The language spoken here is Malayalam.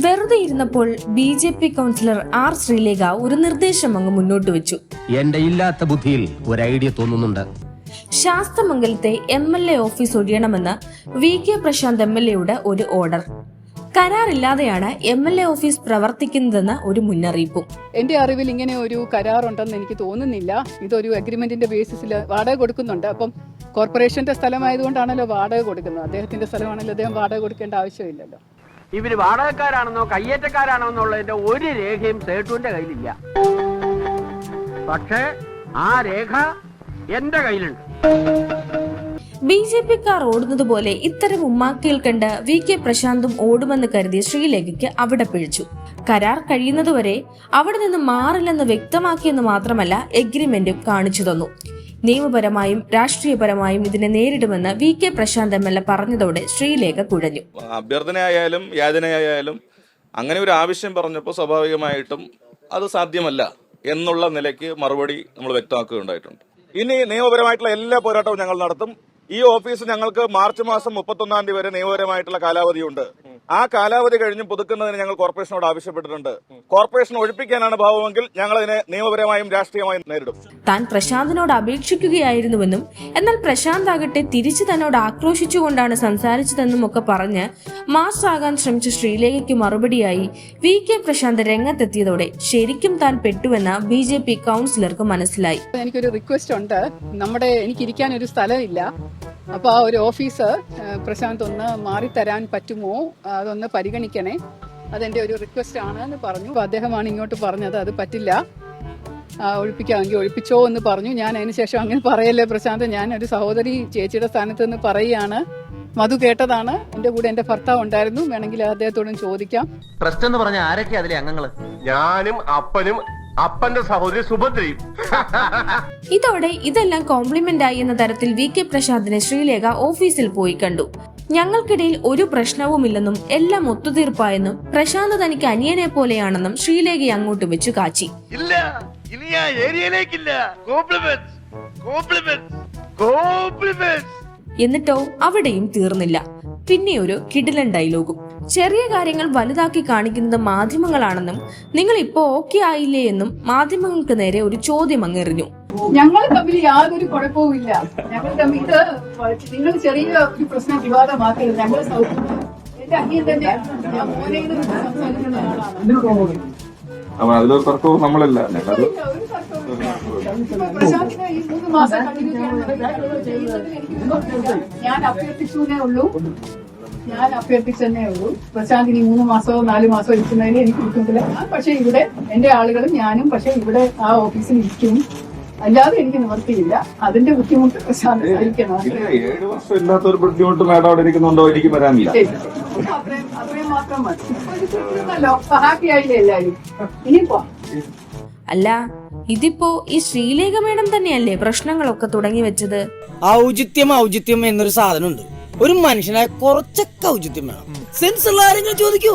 വെറുതെ ഇരുന്നപ്പോൾ BJP കൗൺസിലർ ആർ ശ്രീലേഖ ഒരു നിർദ്ദേശം അങ്ങ് മുന്നോട്ട് വെച്ചു. എന്റെ ഇല്ലാത്ത ബുദ്ധിയിൽ ഒരു ഐഡിയ തോന്നുന്നുണ്ട്. ശാസ്തമംഗലത്തെ MLA ഓഫീസ് ഒഴിയണമെന്ന് VK പ്രശാന്ത് MLAയുടെ ഒരു ഓർഡർ. കരാറില്ലാതെയാണ് MLA ഓഫീസ് പ്രവർത്തിക്കുന്നതെന്ന് ഒരു മുന്നറിയിപ്പും. എന്റെ അറിവിൽ ഇങ്ങനെ ഒരു കരാറുണ്ടെന്ന് എനിക്ക് തോന്നുന്നില്ല. ഇതൊരു അഗ്രിമെന്റിന്റെ ബേസിസിൽ വാടക കൊടുക്കുന്നുണ്ട്. അപ്പം കോർപ്പറേഷന്റെ സ്ഥലമായതുകൊണ്ടാണല്ലോ വാടക കൊടുക്കുന്നത്. അദ്ദേഹത്തിന്റെ സ്ഥലമാണല്ലോ, അദ്ദേഹം വാടക കൊടുക്കേണ്ട ആവശ്യമില്ലല്ലോ. ഇവര് വാടകക്കാരാണെന്നോ കയ്യേറ്റക്കാരാണോ എന്നുള്ളതിന്റെ ഒരു രേഖയും സേട്ടുവിന്റെ കയ്യിലില്ല. പക്ഷേ ആ രേഖ എന്റെ കയ്യിലുണ്ട്. BJPക്കാർ ഓടുന്നത് പോലെ ഇത്തരം ഉമ്മാക്കികൾ കണ്ട് VK പ്രശാന്തും ഓടുമെന്ന് കരുതിയ ശ്രീലേഖയ്ക്ക് അവിടെ പിഴച്ചു. കരാർ കഴിയുന്നതുവരെ അവിടെ നിന്ന് മാറില്ലെന്ന് വ്യക്തമാക്കിയെന്ന് മാത്രമല്ല, എഗ്രിമെന്റും കാണിച്ചു തന്നു. നിയമപരമായും രാഷ്ട്രീയപരമായും ഇതിനെ നേരിടുമെന്ന് VK പ്രശാന്ത് MLA പറഞ്ഞതോടെ ശ്രീലേഖ കുഴഞ്ഞു. അഭ്യർത്ഥനയായാലും യാചനയായാലും അങ്ങനെ ഒരു ആവശ്യം പറഞ്ഞപ്പോൾ സ്വാഭാവികമായിട്ടും അത് സാധ്യമല്ല എന്നുള്ള നിലയ്ക്ക് മറുപടി നമ്മൾ വ്യക്തമാക്കുകയുണ്ടായിട്ടുണ്ട്. ഇനി നിയമപരമായിട്ടുള്ള എല്ലാ പോരാട്ടവും ഞങ്ങൾ നടത്തും. ഈ ഓഫീസ് ഞങ്ങൾക്ക് മാർച്ച് മാസം 31-ാം തീയതി വരെ നിയമപരമായിട്ടുള്ള കാലാവധിയുണ്ട്. ആ കാലാവധി കഴിഞ്ഞ് പുതുക്കുന്നതിന് ഞങ്ങൾ കോർപ്പറേഷനോട് ആവശ്യപ്പെട്ടിട്ടുണ്ട്. കോർപ്പറേഷൻ ഒഴിപ്പിക്കാനാണ് ഭാവമെങ്കിൽ ഞങ്ങൾ അതിനെ നിയമപരമായും രാഷ്ട്രീയമായും നേരിടും. താൻ പ്രശാന്തിനോട് അപേക്ഷിക്കുകയായിരുന്നുവെന്നും എന്നാൽ പ്രശാന്ത് ആകട്ടെ തിരിച്ചു തന്നോട് ആക്രോശിച്ചുകൊണ്ടാണ് സംസാരിച്ചതെന്നും ഒക്കെ പറഞ്ഞ് മാസ് ആകാൻ ശ്രമിച്ച ശ്രീലേഖയ്ക്ക് മറുപടിയായി VK പ്രശാന്ത് രംഗത്തെത്തിയതോടെ ശരിക്കും താൻ പെട്ടുവെന്ന് BJP കൗൺസിലർക്ക് മനസ്സിലായി. എനിക്കൊരു റിക്വസ്റ്റ് ഉണ്ട്. എനിക്കിരിക്കാൻ ഒരു സ്ഥലമില്ല. അപ്പൊ ആ ഒരു ഓഫീസ് പ്രശാന്ത് ഒന്ന് മാറിത്തരാൻ പറ്റുമോ, അതൊന്ന് പരിഗണിക്കണേ. അതെന്റെ ഒരു റിക്വസ്റ്റ് ആണ് എന്ന് പറഞ്ഞു. അദ്ദേഹമാണ് ഇങ്ങോട്ട് പറഞ്ഞത് അത് പറ്റില്ല, ഒഴിപ്പിക്കാമെങ്കിൽ ഒഴിപ്പിച്ചോ എന്ന് പറഞ്ഞു. ഞാൻ അതിനുശേഷം അങ്ങനെ പറയല്ലേ പ്രശാന്ത്, ഞാൻ ഒരു സഹോദരി ചേച്ചിയുടെ സ്ഥാനത്ത് നിന്ന് പറയുകയാണ്. മധു കേട്ടതാണ്. എന്റെ കൂടെ എന്റെ ഭർത്താവ് ഉണ്ടായിരുന്നു. വേണമെങ്കിൽ അദ്ദേഹത്തോടും ചോദിക്കാം. ട്രസ്റ്റ് എന്ന് പറഞ്ഞ ആരൊക്കെ അതിലെ അംഗങ്ങള്? ഞാനും അപ്പനും അപ്പന്റെ സഹോദരി സുഭദ്രയും. ഇതോടെ ഇതെല്ലാം കോംപ്ലിമെന്റ് ആയി എന്ന തരത്തിൽ VK പ്രശാന്തിനെ ശ്രീലേഖ ഓഫീസിൽ പോയി കണ്ടു. ഞങ്ങൾക്കിടയിൽ ഒരു പ്രശ്നവുമില്ലെന്നും എല്ലാം ഒത്തുതീർപ്പായെന്നും പ്രശാന്ത് തനിക്ക് അനിയനെ പോലെയാണെന്നും ശ്രീലേഖ അങ്ങോട്ട് വെച്ചു കാച്ചി. ഇല്ല, ഇനി ആ ഏരിയയിലേക്കില്ല. Compliments, compliments, compliments. എന്നിട്ടോ അവിടെയും തീർന്നില്ല. പിന്നെ ഒരു കിടിലൻ ഡയലോഗും. ചെറിയ കാര്യങ്ങൾ വലുതാക്കി കാണിക്കുന്നത് മാധ്യമങ്ങളാണെന്നും നിങ്ങൾ ഇപ്പോ ഓക്കെ ആയില്ലേ എന്നും മാധ്യമങ്ങൾക്ക് നേരെ ഒരു ചോദ്യം അങ്ങെറിഞ്ഞു. ഞങ്ങൾ തമ്മിൽ യാതൊരു കുഴപ്പവുമില്ല. ഞങ്ങൾ തമ്മിൽ നിങ്ങൾ ചെറിയ ഒരു പ്രശ്നം വിവാദമാക്കരുത്. ഞങ്ങൾ എന്റെ അനിയൻ തന്നെ ഞാൻ മോനെ സംസാരിക്കുന്ന ആളാണ്. അതിലൊരു തർക്കവും നമ്മളല്ല. പ്രശാന്തിന് ഈ 3 മാസം കണ്ടിന്യൂ ഞാൻ അഭ്യർത്ഥിച്ചതേ ഉള്ളൂ. പ്രശാന്തിന് 3 മാസമോ 4 മാസമോ ഇരിക്കുന്നതിന് എനിക്ക് ബുദ്ധിമുട്ടില്ല. പക്ഷെ ഇവിടെ എന്റെ ആളുകളും ഞാനും പക്ഷെ ഇവിടെ ആ ഓഫീസിൽ ഇരിക്കും. അല്ലാതെ എനിക്ക് നിവർത്തിയില്ല. അതിന്റെ ബുദ്ധിമുട്ട് പ്രശാന്ത് സഹിക്കണം. 7 വർഷം ഇല്ലാത്തൊരു ബുദ്ധിമുട്ട് മാഡം അവിടെ ഇരിക്കുന്നുണ്ടോ? എനിക്ക് വരാനില്ല. അത്രയും മാത്രം മതി. ഹാപ്പി ആയില്ലേ എല്ലാരും? ഇനിയിപ്പോ അല്ല, ഇതിപ്പോ ഈ ശ്രീലേഖ മേഡം തന്നെയല്ലേ പ്രശ്നങ്ങളൊക്കെ തുടങ്ങി വെച്ചത്? ഔചിത്യം എന്നൊരു സാധനമുണ്ട്. ഒരു മനുഷ്യനായ കുറച്ചൊക്കെ ഔചിത്യം വേണം. സെൻസ് ഉള്ള ആരെങ്കിലും ചോദിക്കൂ.